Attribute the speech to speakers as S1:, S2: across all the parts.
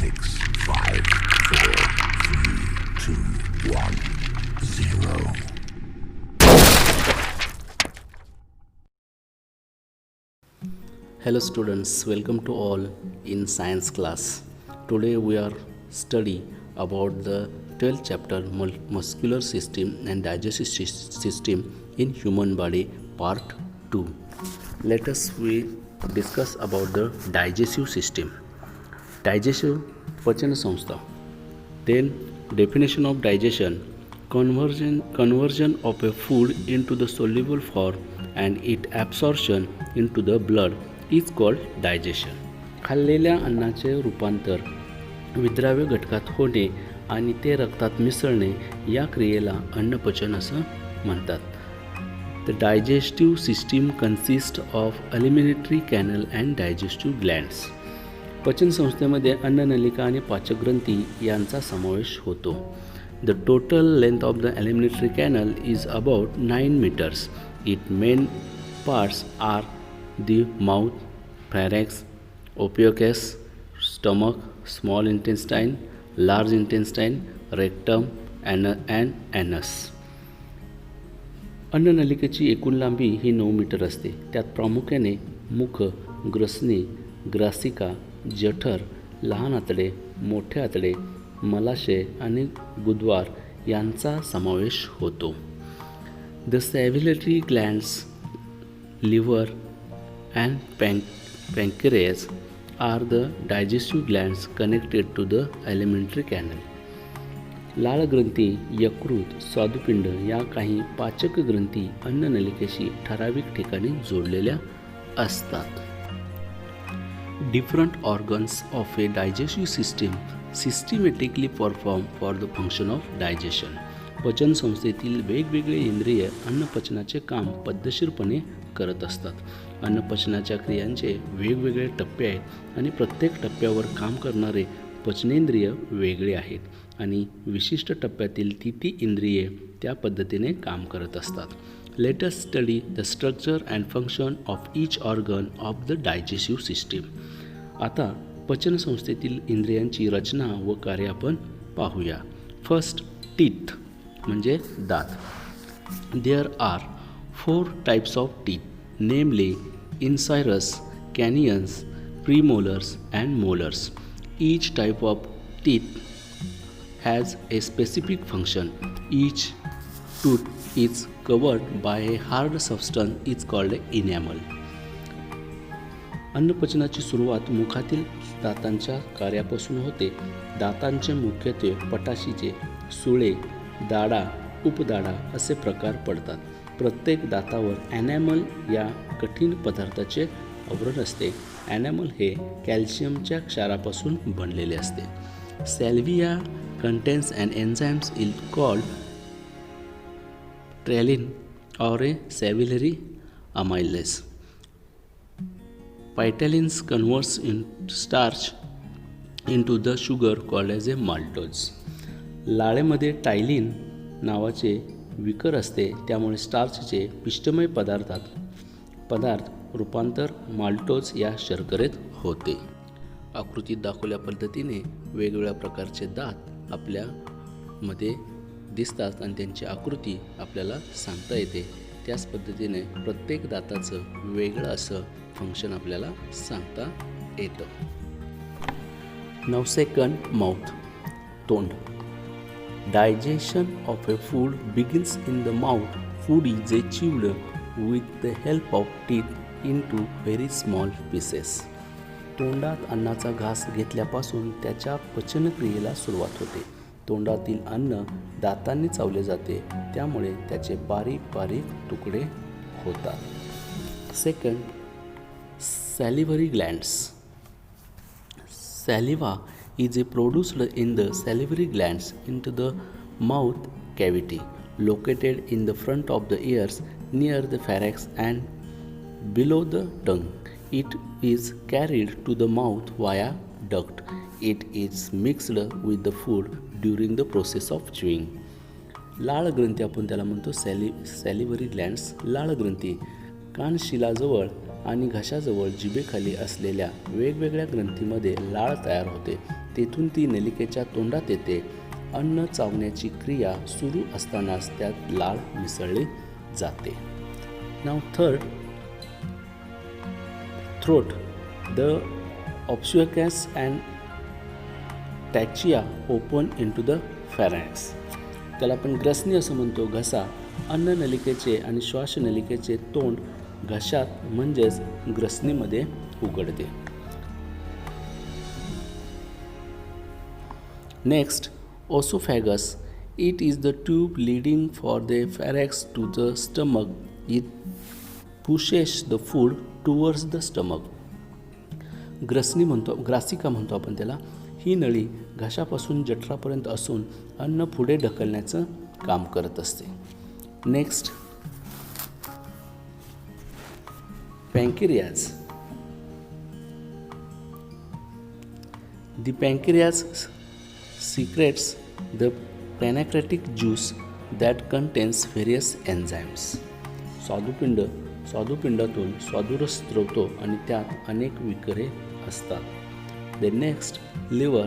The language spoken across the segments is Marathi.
S1: 6, 5, 4, 3, 2, 1, 0.
S2: Hello students, welcome to all in science class. Today we are study about the 12th chapter muscular system and digestive system in human body part 2. Let us we discuss about the digestive system. Digestive पचन संस्था. Then definition of digestion, conversion of a food into the soluble form and its absorption into the blood is called digestion. खाल्लेल्या अन्नाचे रूपांतर विद्राव्य घटकात होणे आणि ते रक्तात मिसळणे या क्रियेला अन्नपचन असं म्हणतात. The digestive system consists of alimentary canal and digestive glands. पचन संस्थेमध्ये अन्ननलिका आणि पाचकग्रंथी यांचा समावेश होतो. The total length of the alimentary canal is about 9 meters. Its main parts are the mouth, pharynx, oesophagus, stomach, small intestine, large intestine, rectum and anus. अन्ननलिकेची एकूण लांबी ही 9 मीटर असते. त्यात प्रामुख्याने मुख, ग्रसनी, ग्रासिका, जठर, लहान आतडे, मोठे आतडे, मलाशय आणि गुदद्वार यांचा समावेश होतो. The salivary glands, liver and pancreas are the digestive glands connected to the alimentary canal. लाळग्रंथी, यकृत, स्वादुपिंड या काही पाचक ग्रंथी अन्ननलिकेशी ठराविक ठिकाणी जोडलेल्या असतात. Different organs of a digestive system systematically perform for the function of digestion. पचन संस्थेतील वेगवेगळे इंद्रिय अन्नपचनाचे काम पद्धतशीरपणे करत असतात. अन्नपचनाच्या क्रियांचे वेगवेगळे टप्पे आहेत आणि प्रत्येक टप्प्यावर काम करणारे पचनेंद्रिय वेगळे आहेत आणि विशिष्ट टप्प्यातील ती इंद्रिये त्या पद्धतीने काम करत असतात. Let us study the structure and function of each organ of the digestive system. आता पचन संस्थेतील इंद्रियांची रचना व कार्य आपण पाहूया. फर्स्ट, टीथ म्हणजे दात. There are 4 types of teeth, namely incisors, canines, premolars and molars. Each type of teeth has a specific function. Each tooth is covered by a hard substance is called enamel. अन्नपचनाची सुरुवात मुखातील दातांच्या कार्यापासून होते. दातांचे मुख्यत्वे पटाशीचे, सुळे, दाढा, उपदाढा असे प्रकार पडतात. प्रत्येक दातावर ॲनॅमल या कठीण पदार्थाचे आवरण असते. ॲनॅमल हे कॅल्शियमच्या क्षारापासून बनलेले असते. सॅल्व्हिया contains an enzymes called trypsin or a salivary amylase. Phytalins converts starch into the sugar called as a maltose. लाळेमध्ये टायलिन नावाचे विकर असते, त्यामुळे स्टार्चचे पिष्टमय पदार्थ रूपांतर माल्टोज या शर्करेत होते. आकृतीत दाखवल्या पद्धतीने वेगवेगळ्या प्रकारचे दात आपल्यामध्ये दिसतात आणि त्यांची आकृती आपल्याला सांगता येते. त्याच पद्धतीने प्रत्येक दाताचं वेगळं असं फंक्शन आपल्याला सांगता येतं. नाव सेकंड, माउथ, तोंड. Digestion of a food begins in the mouth. Food is a chewed with the help of teeth in to very small pieces. तोंडात अन्नाचा घास घेतल्यापासून त्याच्या पचनक्रियेला सुरुवात होते. तोंडातील अन्न दातांनी चावले जाते, त्यामुळे त्याचे बारीक बारीक तुकडे होतात. Second, salivary glands. Saliva is produced in the salivary glands into the mouth cavity located in the front of the ears near the pharynx and below the tongue. It is carried to the mouth via duct. It is mixed with the food during the process of chewing. लाळ ग्रंथी आपण त्याला म्हणतो सॅलिव्हरी ग्लँड्स. लाळ ग्रंथी कानशिलाजवळ आणि घशाजवळ जिभेखाली असलेल्या वेगवेगळ्या ग्रंथीमध्ये लाळ तयार होते. तेथून ती नलिकेच्या तोंडात येते. अन्न चावण्याची क्रिया सुरू असतानाच त्यात लाळ मिसळली जाते. नाव third, throat. The oesophagus and trachea open into the pharynx. त्याला आपण ग्रसनी असं म्हणतो. घसा, अन्न नलिकेचे आणि श्वासनलिकेचे तोंड घशात म्हणजेच ग्रसनीमध्ये उघडते. Next, oesophagus. It is the tube leading for the pharynx to the stomach. It pushes the food towards the stomach. ग्रसनी म्हणतो, ग्रासिका म्हणतो आपण त्याला. ही नळी घशापासून जठरापर्यंत असून अन्न पुढे ढकलण्याचं काम करत असते. Next, pancreas. The pancreas secretes the pancreatic juice that contains various enzymes. स्वादुपिंडातून स्वादुरस स्त्रवतो आणि त्यात अनेक विकरे असतात. The next, liver.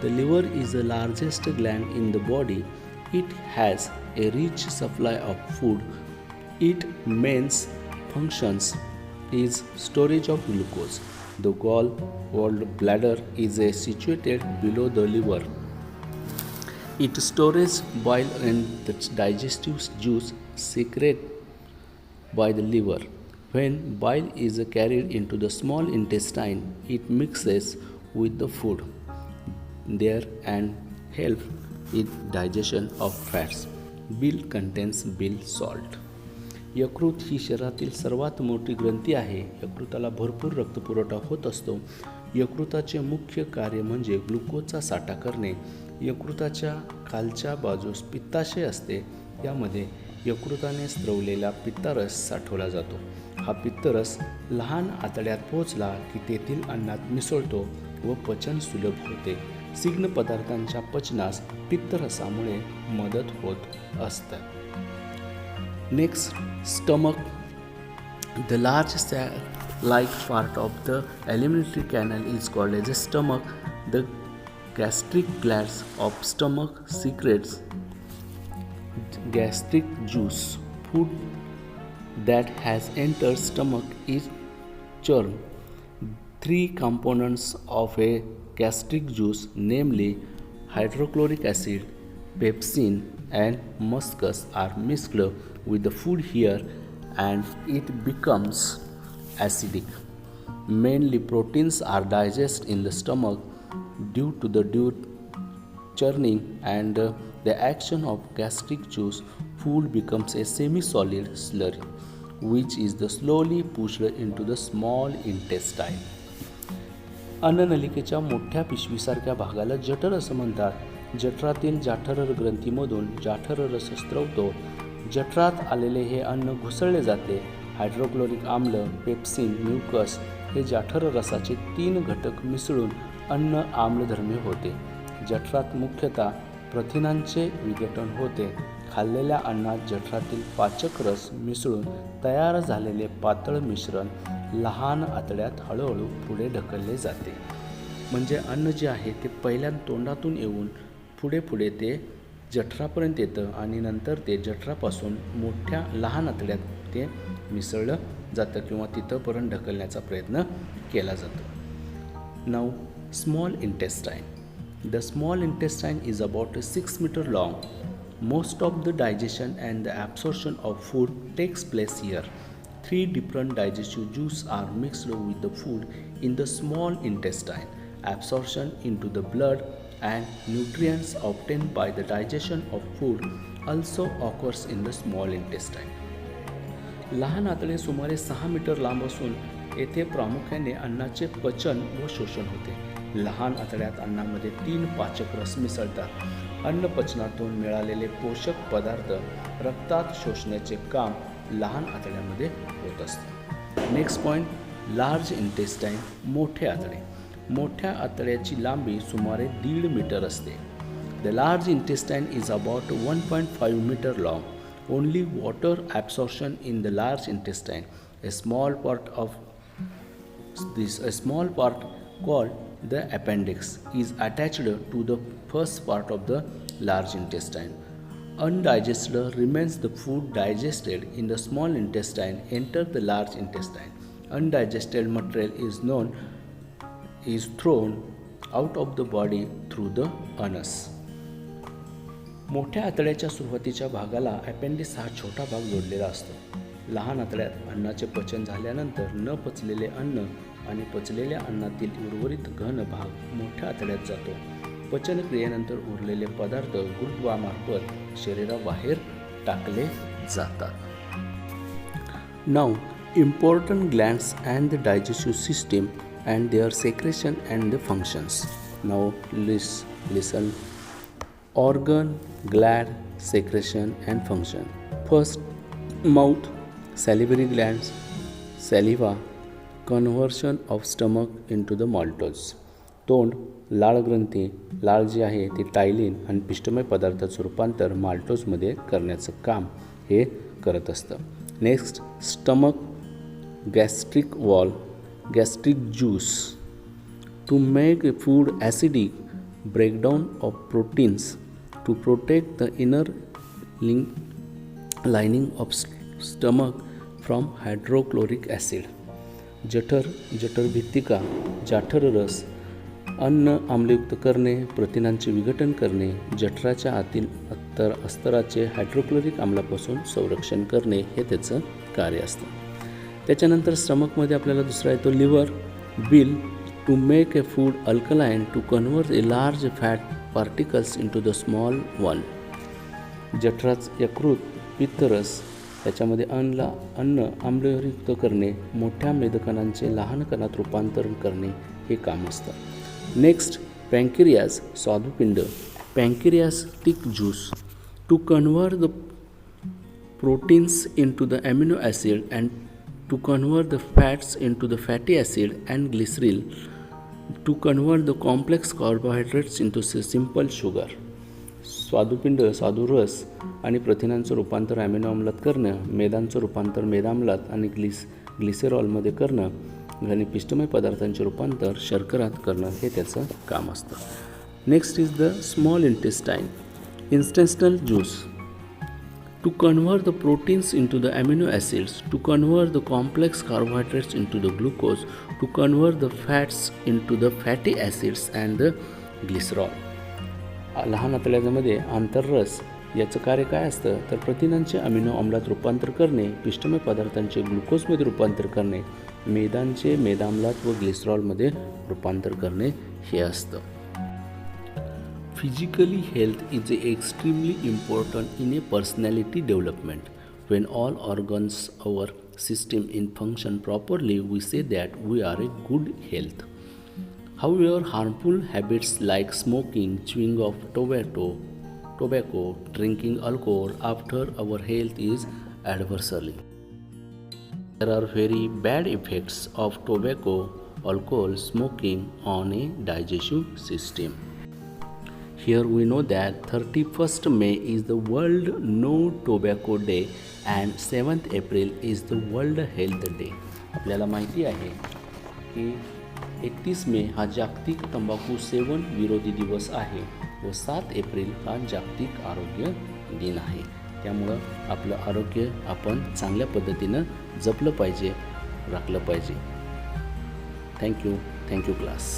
S2: The liver is the largest gland in the body. It has a rich supply of food. Its main functions is storage of glucose. The gallbladder is situated below the liver. It stores bile and the digestive juice secreted by the liver. When bile is carried into the small intestine, it mixes with the food there and helps in digestion of fats. Bile contains bile salt. यकृत ही शरीरातील सर्वात मोठी ग्रंथी आहे. यकृताला भरपूर रक्तपुरवठा होत असतो. यकृताचे मुख्य कार्य म्हणजे ग्लुकोजचा साठा करणे. यकृताच्या खालच्या बाजूस पित्ताशय असते. यामध्ये यकृताने स्त्रवलेला पित्तारस साठवला जातो. हा पित्तरस लहान आतड्यात पोहोचला की तेथील अन्नात मिसळतो व पचन सुलभ होते. स्निग्ध पदार्थांच्या पचनास पित्तरसामुळे मदत होत असते. Next, stomach. The large sac-like part of the alimentary canal is called as a stomach. The gastric glands of stomach secretes gastric juice. Food that has entered stomach is churned. Three components of a gastric juice, namely hydrochloric acid, pepsin, and muscus, are mixed with the food here and it becomes acidic. Mainly proteins are digested in the stomach due to the churning and the action of gastric juice. Food becomes a semi-solid slurry which is slowly pushed into the small intestine. अन्ननलिकेच्या मोठ्या पिशवीसारख्या भागाला जठर असं म्हणतात. जठरातील जाठरर ग्रंथीमधून जाठर रस स्त्रवतो. जठरात आलेले हे अन्न घुसळले जाते. हायड्रोक्लोरिक आम्ल, पेप्सिन, म्युकस हे जाठर रसाचे 3 घटक मिसळून अन्न आम्लधर्मी होते. जठरात मुख्यतः प्रथिनांचे विघटन होते. खाल्लेल्या अन्नात जठरातील पाचक रस मिसळून तयार झालेले पातळ मिश्रण लहान आतड्यात हळूहळू पुढे ढकलले जाते. म्हणजे अन्न जे आहे ते पहिल्या तोंडातून येऊन पुढे ते जठरापर्यंत येतं आणि नंतर ते जठरापासून मोठ्या लहान आतड्यात ते मिसळलं जातं किंवा तिथंपर्यंत ढकलण्याचा प्रयत्न केला जातो. Now small intestine. The small intestine is about 6 meter long. Most of the digestion and the absorption of food takes place here. 3 different digestive juices are mixed with the food in the small intestine. Absorption into the blood and nutrients obtained by the digestion of food also occurs in the small intestine. लहान आतडे सुमारे 6 मीटर लांब असून येथे प्रामुख्याने अन्नाचे पचन व शोषण होते. लहान आतड्यात अन्नामध्ये 3 पाचक रस मिसळतात. अन्न पचनातून मिळालेले पोषक पदार्थ रक्तात शोषण्याचे काम लहान आतड्यामध्ये होत असते. Next point, large intestine. मोठे आतडे. मोठ्या आतड्याची लांबी सुमारे 1.5 मीटर असते. The large intestine is about 1.5 meter long. Only water absorption in the large intestine. A small part of This a small part called the appendix is attached to the first part of the large intestine. Undigested remains the food digested in the small intestine enter the large intestine. Undigested material is thrown out of the body through the anus. मोठ्या आतड्याच्या सुरुवातीच्या भागाला अपेंडिक्स हा छोटा भाग जोडलेला असतो. लहान आतड्यात अन्नाचे पचन झाल्यानंतर न पचलेले अन्न आणि पचलेल्या अन्नातील उर्वरित घन भाग मोठ्या आतड्यात जातो. पचन क्रियेनंतर उरलेले पदार्थ गुरुत्वामार्फत शरीराबाहेर टाकले जातात. Now, important glands and the digestive system and their secretion and the functions. Now listen. Organ, gland, secretion and function. First, mouth, salivary glands, saliva, conversion of stomach into the maltose. तोंड, लाळ ग्रंथी, लाळ जी आहे ती टायलिन आणि पिष्टमय पदार्थाचं रूपांतर माल्टोजमध्ये करण्याचं काम हे करत असतं. Next, stomach, gastric wall, gastric juice to make food acidic, breakdown of proteins to protect the inner lining of stomach from hydrochloric acid. जठर भित्तिका, जाठर रस, अन्न आम्लयुक्त करणे, प्रथिनांचे विघटन करणे, जठराच्या आतील अस्तराचे हायड्रोक्लोरिक आम्लापासून संरक्षण करणे हे त्याचं कार्य असतं. त्याच्यानंतर स्टमकमध्ये आपल्याला दुसरा येतो liver, bile, to make a food alkaline to convert a large fat particles into the small one. जठराच यकृत, पित्तरस त्याच्यामध्ये अन्न आम्लयुक्त करणे, मोठ्या मेदकणांचे लहान कणात रूपांतरण करणे हे काम असतं. नेक्स्ट, पँक्रियास, स्वादुपिंड, pancreatic juice to convert the proteins into the amino acid and to convert the fats into the fatty acid and glycerol, to convert the complex carbohydrates into simple sugar. स्वादुपिंड, स्वादुरस आणि प्रथिनांचं रूपांतर ॲमिनो आम्लात करणं, मेदांचं रूपांतर मेदाम्लात आणि ग्लिसेरॉलमध्ये करणं आणि पिष्टमय पदार्थांचे रूपांतर शर्करात करणं हे त्याचं काम असतं. Next is the small intestine, intestinal juice to convert the proteins into the amino acids, to convert the complex carbohydrates into the glucose, to convert the fats into the fatty acids and the glycerol. लहान आतड्यामध्ये आंतररस याचं कार्य काय असतं तर प्रथिनांचे अमिनो आम्लात रूपांतर करणे, पिष्टमय पदार्थांचे ग्लुकोजमध्ये रूपांतर करणे, मेदांचे मेदाम्लात व ग्लिसरॉलमध्ये रूपांतर करणे हे असतं. Physically, health is extremely important in a personality development. When all organs our system in function properly, we say that we are in good health. However, harmful habits like smoking, chewing of tobacco, drinking alcohol after our health is adversely. There are very bad effects of tobacco, alcohol, smoking on a digestive system. Here we know that 31st May is the World No Tobacco Day and 7th April is the World Health Day. आपल्याला माहिती आहे की 31 मे हा जागतिक तंबाखू सेवन विरोधी दिवस आहे व 7 एप्रिल हा जागतिक आरोग्य दिन आहे. त्यामुळं आपलं आरोग्य आपण चांगल्या पद्धतीनं जपलं पाहिजे, राखलं पाहिजे. Thank you class.